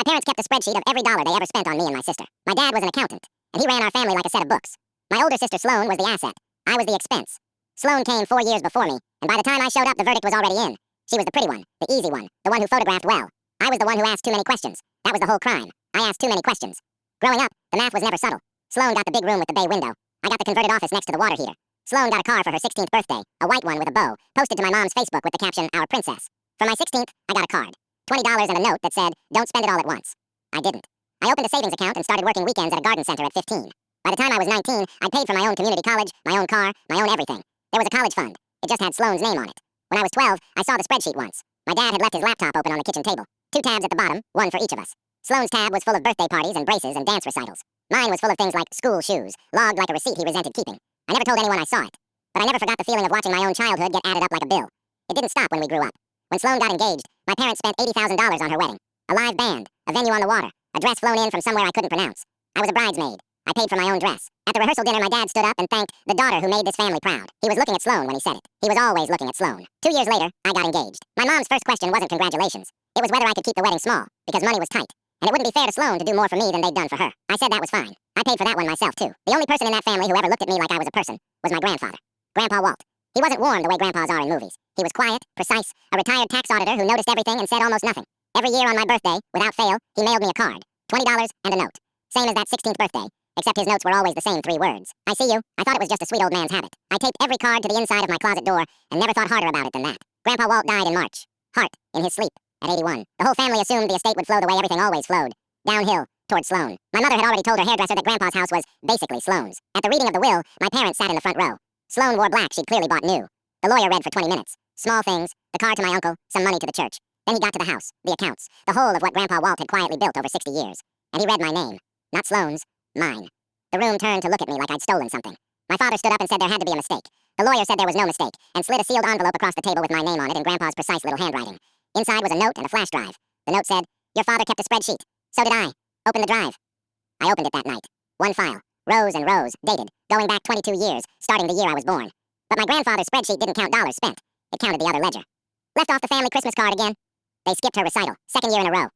My parents kept a spreadsheet of every dollar they ever spent on me and my sister. My dad was an accountant, and he ran our family like a set of books. My older sister Sloane was the asset. I was the expense. Sloane came 4 years before me, and by the time I showed up, the verdict was already in. She was the pretty one, the easy one, the one who photographed well. I was the one who asked too many questions. That was the whole crime. I asked too many questions. Growing up, the math was never subtle. Sloane got the big room with the bay window. I got the converted office next to the water heater. Sloane got a car for her 16th birthday, a white one with a bow, posted to my mom's Facebook with the caption, "Our Princess." For my 16th, I got a card. $20 and a note that said, "Don't spend it all at once." I didn't. I opened a savings account and started working weekends at a garden center at 15. By the time I was 19, I'd paid for my own community college, my own car, my own everything. There was a college fund. It just had Sloane's name on it. When I was 12, I saw the spreadsheet once. My dad had left his laptop open on the kitchen table. 2 tabs at the bottom, one for each of us. Sloane's tab was full of birthday parties and braces and dance recitals. Mine was full of things like school shoes, logged like a receipt he resented keeping. I never told anyone I saw it. But I never forgot the feeling of watching my own childhood get added up like a bill. It didn't stop when we grew up. When Sloane got engaged, my parents spent $80,000 on her wedding. A live band, a venue on the water, a dress flown in from somewhere I couldn't pronounce. I was a bridesmaid. I paid for my own dress. At the rehearsal dinner, my dad stood up and thanked the daughter who made this family proud. He was looking at Sloane when he said it. He was always looking at Sloane. 2 years later, I got engaged. My mom's first question wasn't congratulations. It was whether I could keep the wedding small, because money was tight. And it wouldn't be fair to Sloane to do more for me than they'd done for her. I said that was fine. I paid for that one myself, too. The only person in that family who ever looked at me like I was a person was my grandfather, Grandpa Walt. He wasn't warm the way grandpas are in movies. He was quiet, precise, a retired tax auditor who noticed everything and said almost nothing. Every year on my birthday, without fail, he mailed me a card, $20 and a note. Same as that 16th birthday, except his notes were always the same 3 words. "I see you." I thought it was just a sweet old man's habit. I taped every card to the inside of my closet door and never thought harder about it than that. Grandpa Walt died in March. Heart, in his sleep, at 81. The whole family assumed the estate would flow the way everything always flowed. Downhill, toward Sloane. My mother had already told her hairdresser that Grandpa's house was basically Sloane's. At the reading of the will, my parents sat in the front row. Sloane wore black she'd clearly bought new. The lawyer read for 20 minutes. Small things, the car to my uncle, some money to the church. Then he got to the house, the accounts, the whole of what Grandpa Walt had quietly built over 60 years. And he read my name. Not Sloane's, mine. The room turned to look at me like I'd stolen something. My father stood up and said there had to be a mistake. The lawyer said there was no mistake, and slid a sealed envelope across the table with my name on it in Grandpa's precise little handwriting. Inside was a note and a flash drive. The note said, "Your father kept a spreadsheet. So did I. Open the drive." I opened it that night. One file. Rows and rows, dated, going back 22 years, starting the year I was born. But my grandfather's spreadsheet didn't count dollars spent. It counted the other ledger. Left off the family Christmas card again. They skipped her recital, 2nd year in a row.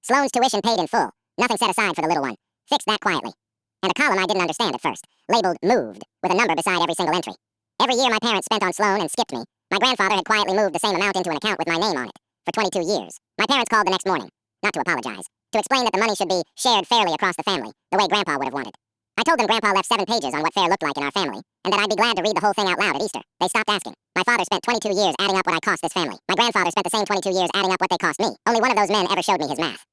Sloane's tuition paid in full. Nothing set aside for the little one. Fixed that quietly. And a column I didn't understand at first, labeled "moved," with a number beside every single entry. Every year my parents spent on Sloane and skipped me. My grandfather had quietly moved the same amount into an account with my name on it, for 22 years. My parents called the next morning, not to apologize, to explain that the money should be shared fairly across the family, the way Grandpa would have wanted. I told them Grandpa left 7 pages on what fair looked like in our family, and that I'd be glad to read the whole thing out loud at Easter. They stopped asking. My father spent 22 years adding up what I cost this family. My grandfather spent the same 22 years adding up what they cost me. Only one of those men ever showed me his math.